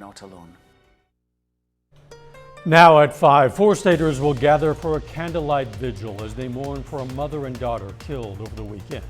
not alone. Now at 5, 4-staters will gather for a candlelight vigil as they mourn for a mother and daughter killed over the weekend.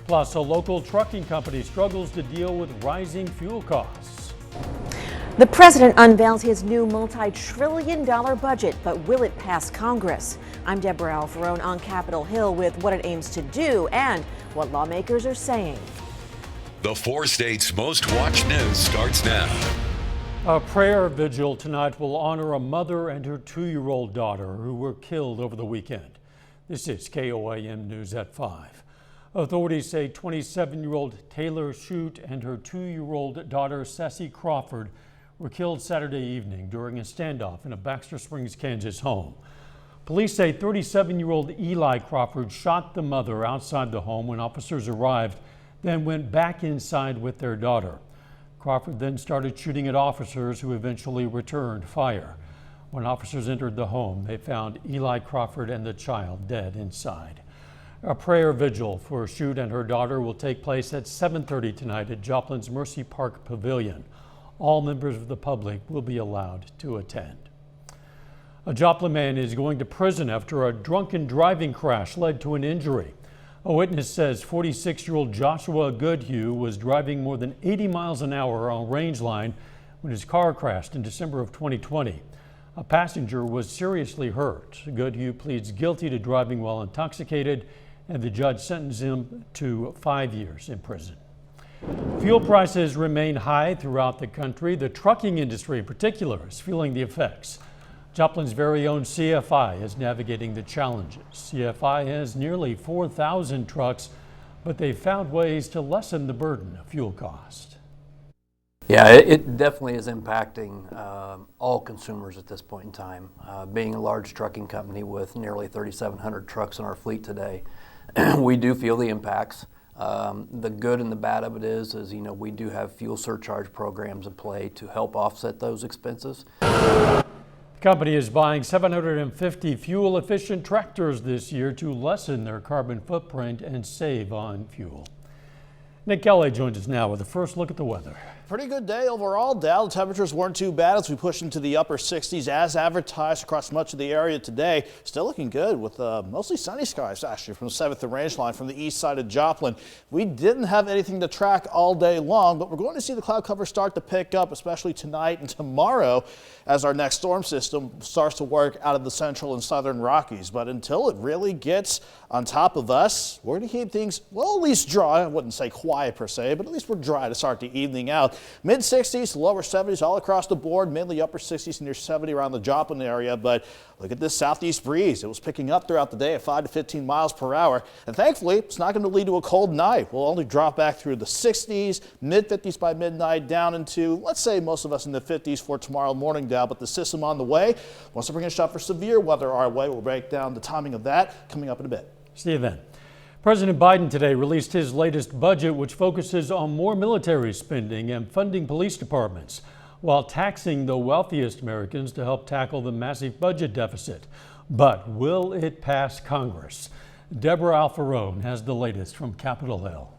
Plus, a local trucking company struggles to deal with rising fuel costs. The president unveils his new multi-trillion-dollar budget, but will it pass Congress? I'm Deborah Alfarone on Capitol Hill with what it aims to do and what lawmakers are saying. The 4 states' most watched news starts now. A prayer vigil tonight will honor a mother and her 2-year-old daughter who were killed over the weekend. This is KOAM News at 5. Authorities say 27-year-old Taylor Shute and her 2-year-old daughter Sassy Crawford were killed Saturday evening during a standoff in a Baxter Springs, Kansas home. Police say 37-year-old Eli Crawford shot the mother outside the home when officers arrived, then went back inside with their daughter. Crawford then started shooting at officers who eventually returned fire. When officers entered the home, they found Eli Crawford and the child dead inside. A prayer vigil for Shute and her daughter will take place at 7:30 tonight at Joplin's Mercy Park Pavilion. All members of the public will be allowed to attend. A Joplin man is going to prison after a drunken driving crash led to an injury. A witness says 46-year-old Joshua Goodhue was driving more than 80 miles an hour on Rangeline when his car crashed in December of 2020. A passenger was seriously hurt. Goodhue pleads guilty to driving while intoxicated, and the judge sentenced him to 5 years in prison. Fuel prices remain high throughout the country. The trucking industry in particular is feeling the effects. Joplin's very own CFI is navigating the challenges. CFI has nearly 4,000 trucks, but they've found ways to lessen the burden of fuel cost. Yeah, it definitely is impacting all consumers at this point in time. Being a large trucking company with nearly 3,700 trucks in our fleet today, we do feel the impacts. The good and the bad of it is we do have fuel surcharge programs in play to help offset those expenses. The company is buying 750 fuel-efficient tractors this year to lessen their carbon footprint and save on fuel. Nick Kelly joins us now with a first look at the weather. Pretty good day overall, Dal. Temperatures weren't too bad as we push into the upper 60s as advertised across much of the area today. Still looking good with mostly sunny skies actually from 7th and Rangeline from the east side of Joplin. We didn't have anything to track all day long, but we're going to see the cloud cover start to pick up, especially tonight and tomorrow as our next storm system starts to work out of the central and southern Rockies. But until it really gets on top of us, we're going to keep things, well, at least dry. I wouldn't say quiet per se, but at least we're dry to start the evening out. Mid 60s, lower 70s all across the board, mainly upper 60s near 70 around the Joplin area. But look at this southeast breeze. It was picking up throughout the day at 5 to 15 miles per hour. And thankfully, it's not going to lead to a cold night. We'll only drop back through the 60s, mid 50s by midnight, down into, let's say, most of us in the 50s for tomorrow morning, Dow. But the system on the way wants to bring a shot for severe weather our way. We'll break down the timing of that coming up in a bit. See you then. President Biden today released his latest budget, which focuses on more military spending and funding police departments, while taxing the wealthiest Americans to help tackle the massive budget deficit. But will it pass Congress? Deborah Alfarone has the latest from Capitol Hill.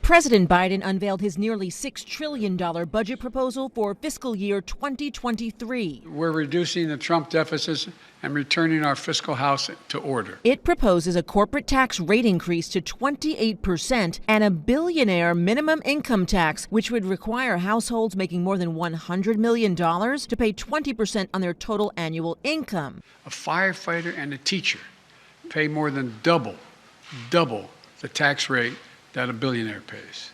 President Biden unveiled his nearly $6 trillion budget proposal for fiscal year 2023. We're reducing the Trump deficits and returning our fiscal house to order. It proposes a corporate tax rate increase to 28% and a billionaire minimum income tax, which would require households making more than $100 million to pay 20% on their total annual income. A firefighter and a teacher pay more than double the tax rate that a billionaire pays.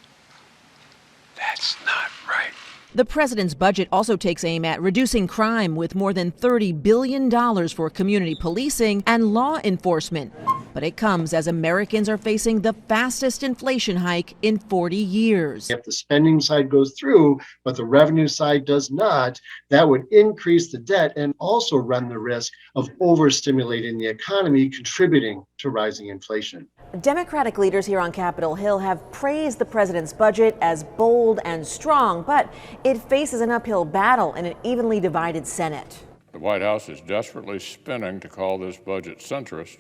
That's not right. The president's budget also takes aim at reducing crime with more than $30 billion for community policing and law enforcement. But it comes as Americans are facing the fastest inflation hike in 40 years. If the spending side goes through, but the revenue side does not, that would increase the debt and also run the risk of overstimulating the economy, contributing to rising inflation. Democratic leaders here on Capitol Hill have praised the president's budget as bold and strong, but it faces an uphill battle in an evenly divided Senate. The White House is desperately spinning to call this budget centrist,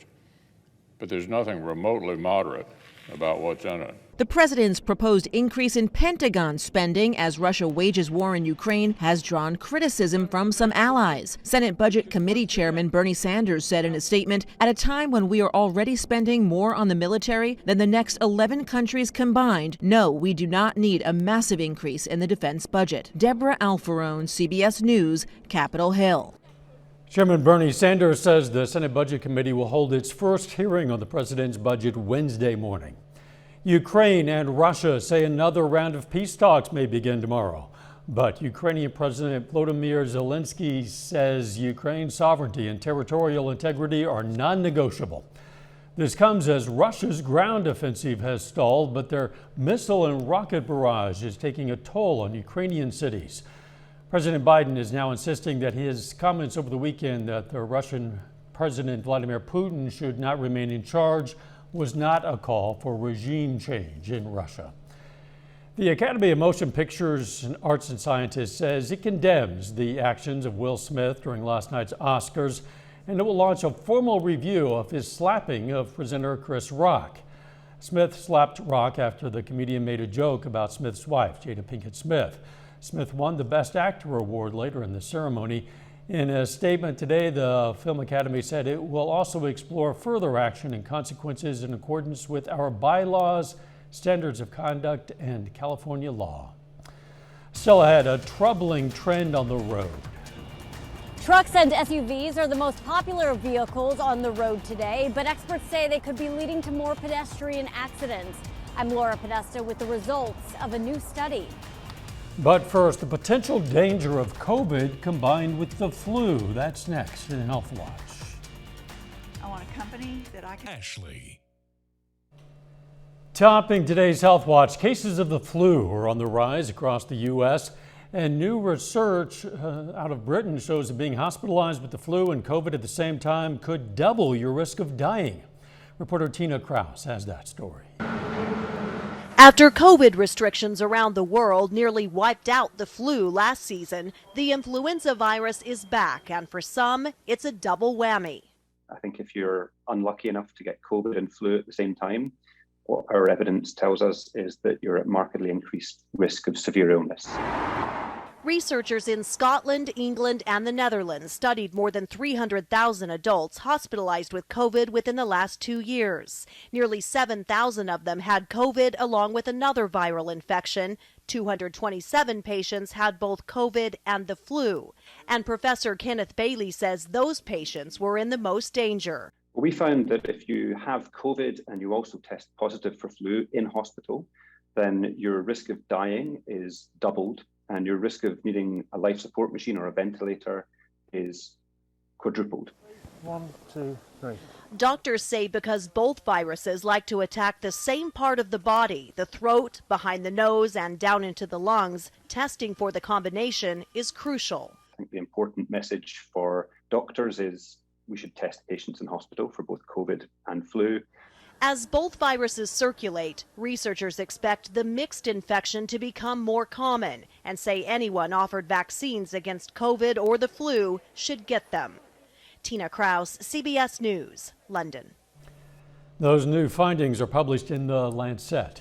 but there's nothing remotely moderate about what's in it. The president's proposed increase in Pentagon spending as Russia wages war in Ukraine has drawn criticism from some allies. Senate Budget Committee Chairman Bernie Sanders said in a statement, "At a time when we are already spending more on the military than the next 11 countries combined, no, we do not need a massive increase in the defense budget." Deborah Alfarone, CBS News, Capitol Hill. Chairman Bernie Sanders says the Senate Budget Committee will hold its first hearing on the president's budget Wednesday morning. Ukraine and Russia say another round of peace talks may begin tomorrow. But Ukrainian President Volodymyr Zelensky says Ukraine's sovereignty and territorial integrity are non-negotiable. This comes as Russia's ground offensive has stalled, but their missile and rocket barrage is taking a toll on Ukrainian cities. President Biden is now insisting that his comments over the weekend that the Russian President Vladimir Putin should not remain in charge was not a call for regime change in Russia. The Academy of Motion Pictures and Arts and Sciences says it condemns the actions of Will Smith during last night's Oscars, and it will launch a formal review of his slapping of presenter Chris Rock. Smith slapped Rock after the comedian made a joke about Smith's wife, Jada Pinkett Smith. Smith won the Best Actor award later in the ceremony. In a statement today, the Film Academy said it will also explore further action and consequences in accordance with our bylaws, standards of conduct, and California law. Still ahead, a troubling trend on the road. Trucks and SUVs are the most popular vehicles on the road today, but experts say they could be leading to more pedestrian accidents. I'm Laura Podesta with the results of a new study. But first, the potential danger of COVID combined with the flu. That's next in Health Watch. I want a company that I can... Ashley. Topping today's Health Watch, cases of the flu are on the rise across the U.S. And new research out of Britain shows that being hospitalized with the flu and COVID at the same time could double your risk of dying. Reporter Tina Krause has that story. After COVID restrictions around the world nearly wiped out the flu last season, the influenza virus is back, and for some, it's a double whammy. I think if you're unlucky enough to get COVID and flu at the same time, what our evidence tells us is that you're at markedly increased risk of severe illness. Researchers in Scotland, England, and the Netherlands studied more than 300,000 adults hospitalized with COVID within the last 2 years. Nearly 7,000 of them had COVID along with another viral infection. 227 patients had both COVID and the flu. And Professor Kenneth Bailey says those patients were in the most danger. We found that if you have COVID and you also test positive for flu in hospital, then your risk of dying is doubled, and your risk of needing a life support machine or a ventilator is quadrupled. 1, 2, 3. Doctors say because both viruses like to attack the same part of the body, the throat, behind the nose, and down into the lungs, testing for the combination is crucial. I think the important message for doctors is we should test patients in hospital for both COVID and flu. As both viruses circulate, researchers expect the mixed infection to become more common and say anyone offered vaccines against COVID or the flu should get them. Tina Krause, CBS News, London. Those new findings are published in the Lancet.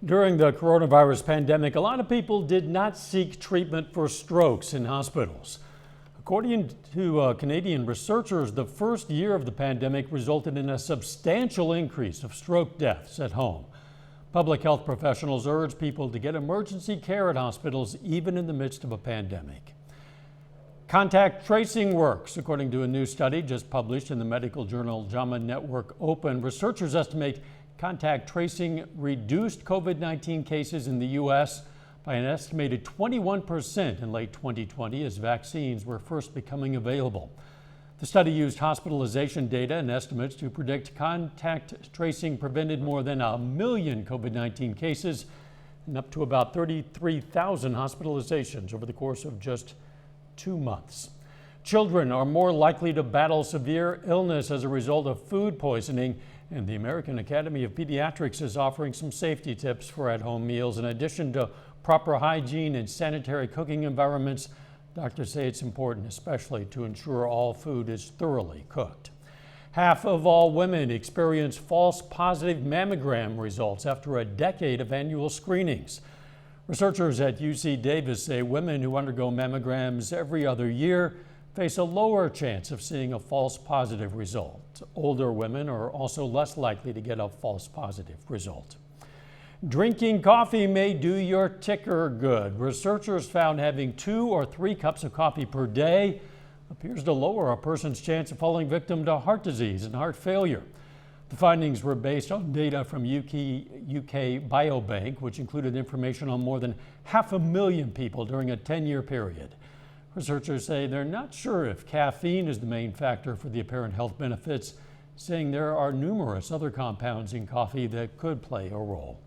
During the coronavirus pandemic, a lot of people did not seek treatment for strokes in hospitals. According to Canadian researchers, the first year of the pandemic resulted in a substantial increase of stroke deaths at home. Public health professionals urge people to get emergency care at hospitals even in the midst of a pandemic. Contact tracing works, according to a new study just published in the medical journal JAMA Network Open. Researchers estimate contact tracing reduced COVID-19 cases in the U.S. by an estimated 21% in late 2020 as vaccines were first becoming available. The study used hospitalization data and estimates to predict contact tracing prevented more than 1 million COVID-19 cases and up to about 33,000 hospitalizations over the course of just 2 months. Children are more likely to battle severe illness as a result of food poisoning, and the American Academy of Pediatrics is offering some safety tips for at-home meals. In addition to proper hygiene and sanitary cooking environments, doctors say it's important especially to ensure all food is thoroughly cooked. Half of all women experience false positive mammogram results after a decade of annual screenings. Researchers at UC Davis say women who undergo mammograms every other year face a lower chance of seeing a false positive result. Older women are also less likely to get a false positive result. Drinking coffee may do your ticker good. Researchers found having 2 or 3 cups of coffee per day appears to lower a person's chance of falling victim to heart disease and heart failure. The findings were based on data from UK Biobank, which included information on more than 500,000 people during a 10-year period. Researchers say they're not sure if caffeine is the main factor for the apparent health benefits, saying there are numerous other compounds in coffee that could play a role.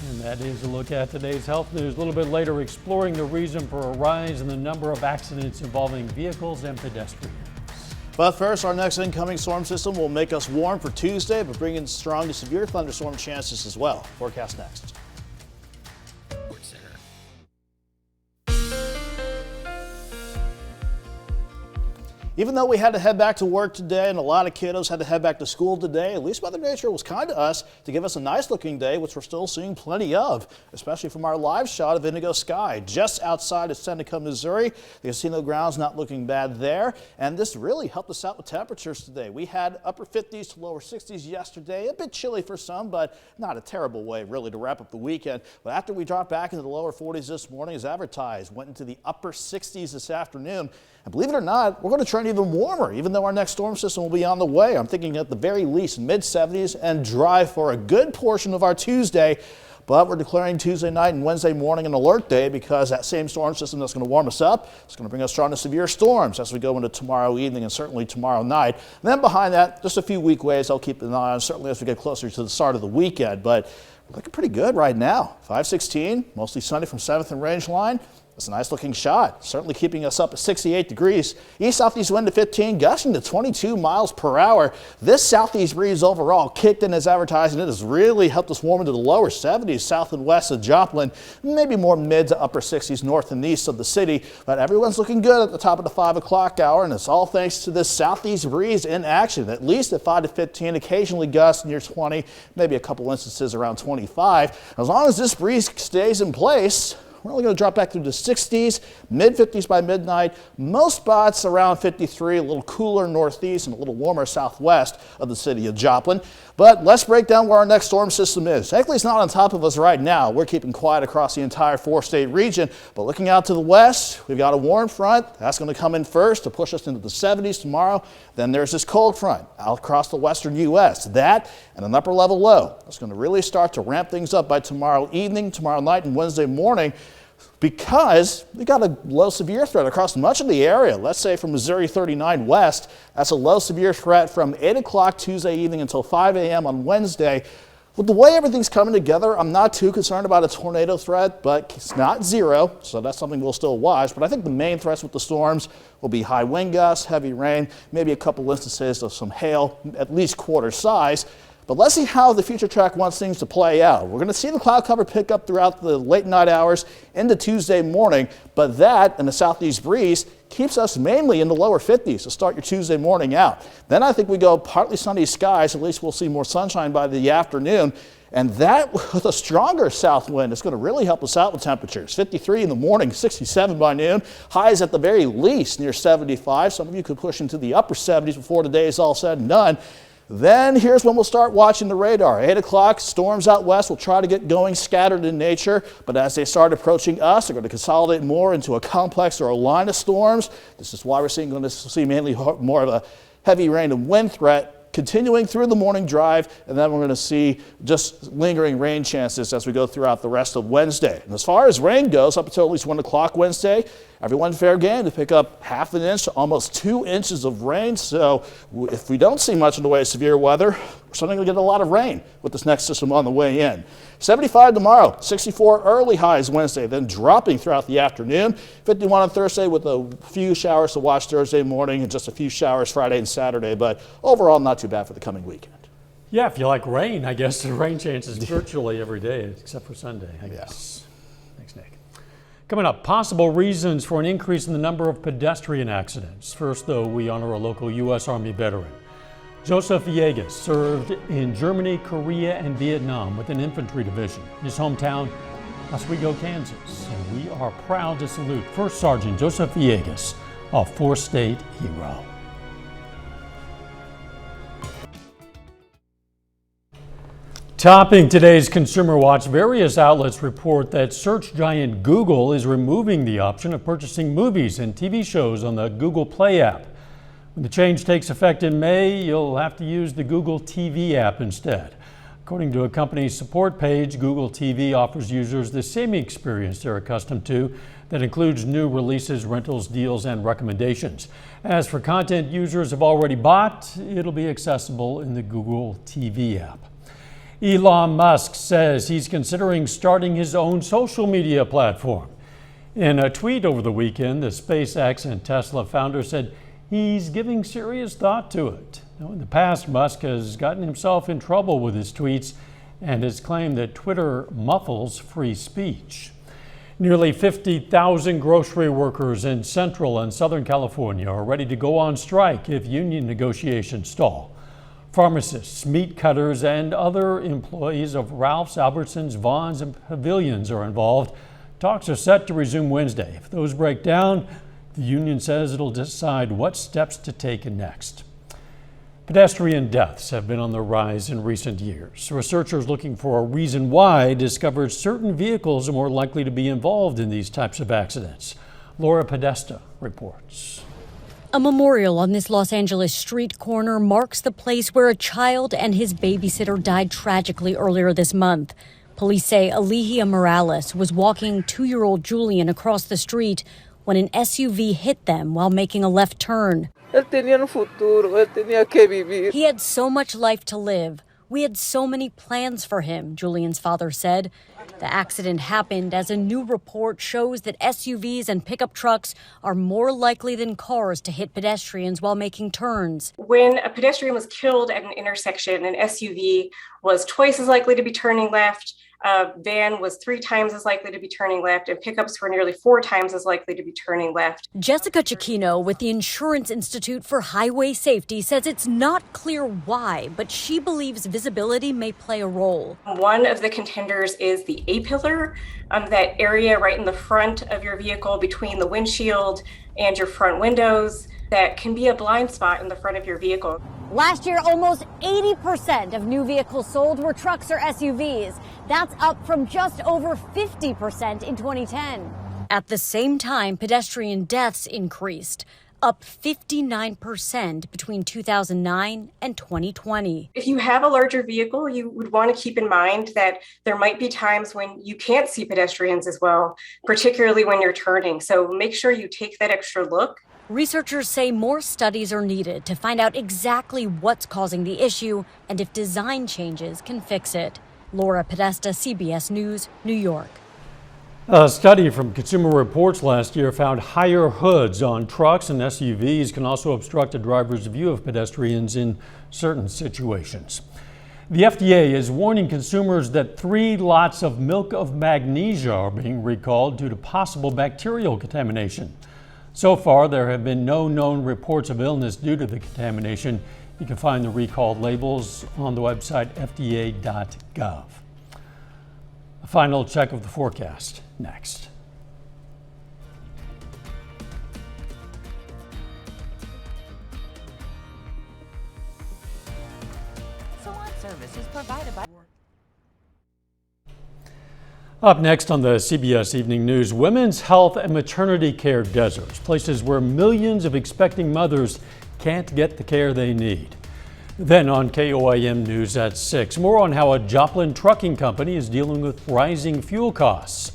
And that is a look at today's health news. A little bit later, exploring the reason for a rise in the number of accidents involving vehicles and pedestrians. But first, our next incoming storm system will make us warm for Tuesday, but bring in strong to severe thunderstorm chances as well. Forecast next. Even though we had to head back to work today and a lot of kiddos had to head back to school today, at least Mother Nature was kind to us to give us a nice looking day, which we're still seeing plenty of, especially from our live shot of indigo sky just outside of Seneca, Missouri. The casino ground's not looking bad there, and this really helped us out with temperatures today. We had upper 50s to lower 60s yesterday, a bit chilly for some, but not a terrible way really to wrap up the weekend. But after we dropped back into the lower 40s this morning as advertised, went into the upper 60s this afternoon. And believe it or not, we're going to turn even warmer, even though our next storm system will be on the way. I'm thinking at the very least mid-70s and dry for a good portion of our Tuesday. But we're declaring Tuesday night and Wednesday morning an alert day because that same storm system that's going to warm us up is going to bring us strong to severe storms as we go into tomorrow evening and certainly tomorrow night. And then behind that, just a few weak waves I'll keep an eye on, certainly as we get closer to the start of the weekend. But we're looking pretty good right now. 516, mostly sunny from 7th and Range Line. It's a nice looking shot, certainly keeping us up at 68 degrees. East-southeast wind to 15, gusting to 22 miles per hour. This southeast breeze overall kicked in as advertised, and it has really helped us warm into the lower 70s south and west of Joplin, maybe more mid to upper 60s north and east of the city. But everyone's looking good at the top of the 5 o'clock hour, and it's all thanks to this southeast breeze in action, at least at 5 to 15, occasionally gusts near 20, maybe a couple instances around 25. As long as this breeze stays in place, we're only going to drop back through the 60s, mid-50s by midnight. Most spots around 53, a little cooler northeast and a little warmer southwest of the city of Joplin. But let's break down where our next storm system is. Thankfully, it's not on top of us right now. We're keeping quiet across the entire 4-state region. But looking out to the west, we've got a warm front. That's going to come in first to push us into the 70s tomorrow. Then there's this cold front out across the western U.S. That and an upper level low. That's going to really start to ramp things up by tomorrow evening, tomorrow night, and Wednesday morning, because we got a low severe threat across much of the area. Let's say from Missouri 39 west, that's a low severe threat from 8 o'clock Tuesday evening until 5 a.m. on Wednesday. With the way everything's coming together, I'm not too concerned about a tornado threat, but it's not zero, so that's something we'll still watch. But I think the main threats with the storms will be high wind gusts, heavy rain, maybe a couple instances of some hail, at least quarter size. But let's see how the future track wants things to play out. We're going to see the cloud cover pick up throughout the late night hours into Tuesday morning, but that and the southeast breeze keeps us mainly in the lower 50s to start your Tuesday morning out. Then I think we go partly sunny skies, at least we'll see more sunshine by the afternoon. And that with a stronger south wind is going to really help us out with temperatures. 53 in the morning, 67 by noon. Highs at the very least near 75. Some of you could push into the upper 70s before the day is all said and done. Then here's when we'll start watching the radar. 8 o'clock, storms out west will try to get going, scattered in nature, but as they start approaching us, they're going to consolidate more into a complex or a line of storms. This is why we're going to see mainly more of a heavy rain and wind threat continuing through the morning drive, and then we're going to see just lingering rain chances as we go throughout the rest of Wednesday. And as far as rain goes, up until at least 1 o'clock Wednesday, everyone fair game to pick up half an inch to almost 2 inches of rain. So if we don't see much in the way of severe weather, we're starting to get a lot of rain with this next system on the way in. 75 tomorrow, 64 early highs Wednesday, then dropping throughout the afternoon. 51 on Thursday with a few showers to watch Thursday morning and just a few showers Friday and Saturday, but overall not too bad for the coming weekend. Yeah, if you like rain, I guess the rain chances virtually every day except for Sunday, I guess. Thanks, Nick. Coming up, possible reasons for an increase in the number of pedestrian accidents. First, though, we honor a local U.S. Army veteran. Joseph Villegas served in Germany, Korea, and Vietnam with an infantry division. His hometown, Oswego, Kansas. And we are proud to salute First Sergeant Joseph Villegas, a four-state hero. Topping today's Consumer Watch, various outlets report that search giant Google is removing the option of purchasing movies and TV shows on the Google Play app. When the change takes effect in May, you'll have to use the Google TV app instead. According to a company's support page, Google TV offers users the same experience they're accustomed to that includes new releases, rentals, deals, and recommendations. As for content users have already bought, it'll be accessible in the Google TV app. Elon Musk says he's considering starting his own social media platform. In a tweet over the weekend, the SpaceX and Tesla founder said he's giving serious thought to it. Now, in the past, Musk has gotten himself in trouble with his tweets and has claimed that Twitter muffles free speech. Nearly 50,000 grocery workers in Central and Southern California are ready to go on strike if union negotiations stall. Pharmacists, meat cutters, and other employees of Ralph's, Albertsons, Vons, and Pavilions are involved. Talks are set to resume Wednesday. If those break down, the union says it'll decide what steps to take next. Pedestrian deaths have been on the rise in recent years. Researchers looking for a reason why discovered certain vehicles are more likely to be involved in these types of accidents. Laura Podesta reports. A memorial on this Los Angeles street corner marks the place where a child and his babysitter died tragically earlier this month. Police say Alihia Morales was walking 2-year-old Julian across the street when an SUV hit them while making a left turn. He had so much life to live. We had so many plans for him, Julian's father said. The accident happened as a new report shows that SUVs and pickup trucks are more likely than cars to hit pedestrians while making turns. When a pedestrian was killed at an intersection, an SUV was twice as likely to be turning left, a van was 3 times as likely to be turning left, and pickups were nearly 4 times as likely to be turning left. Jessica Cicchino with the Insurance Institute for Highway Safety says it's not clear why, but she believes visibility may play a role. One of the contenders is the A-pillar, that area right in the front of your vehicle between the windshield and your front windows that can be a blind spot in the front of your vehicle. Last year, almost 80% of new vehicles sold were trucks or SUVs. That's up from just over 50% in 2010. At the same time, pedestrian deaths increased, up 59% between 2009 and 2020. If you have a larger vehicle, you would want to keep in mind that there might be times when you can't see pedestrians as well, particularly when you're turning. So make sure you take that extra look. Researchers say more studies are needed to find out exactly what's causing the issue and if design changes can fix it. Laura Podesta, CBS News, New York. A study from Consumer Reports last year found higher hoods on trucks and SUVs can also obstruct a driver's view of pedestrians in certain situations. The FDA is warning consumers that 3 lots of milk of magnesia are being recalled due to possible bacterial contamination. So far, there have been no known reports of illness due to the contamination. You can find the recalled labels on the website fda.gov. A final check of the forecast next. Salon service is provided by. Up next on the CBS Evening News, women's health and maternity care deserts, places where millions of expecting mothers can't get the care they need. Then on KOIM News at 6, more on how a Joplin trucking company is dealing with rising fuel costs.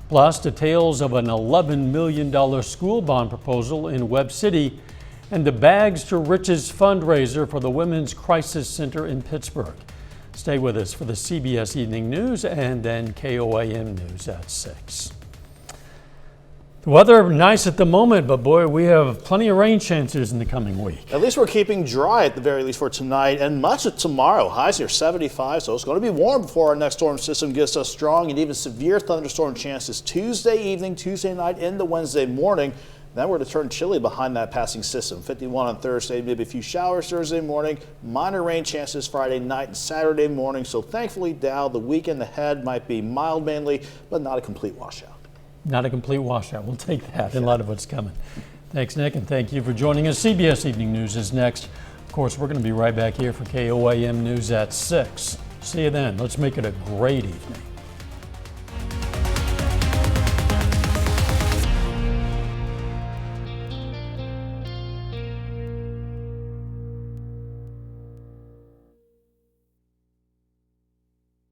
Plus, details of an $11 million school bond proposal in Webb City and the Bags to Riches fundraiser for the Women's Crisis Center in Pittsburgh. Stay with us for the CBS Evening News and then KOIM News at 6. The weather nice at the moment, but boy, we have plenty of rain chances in the coming week. At least we're keeping dry at the very least for tonight and much of tomorrow. Highs near 75, so it's going to be warm before our next storm system gets us strong and even severe thunderstorm chances Tuesday evening, Tuesday night into Wednesday morning. Then we're to turn chilly behind that passing system. 51 on Thursday, maybe a few showers Thursday morning, minor rain chances Friday night and Saturday morning. So thankfully, Dow, the weekend ahead might be mild mainly, but not a complete washout. Not a complete washout. We'll take that in light of what's coming. Thanks, Nick, and thank you for joining us. CBS Evening News is next. Of course, we're going to be right back here for KOAM News at 6. See you then. Let's make it a great evening.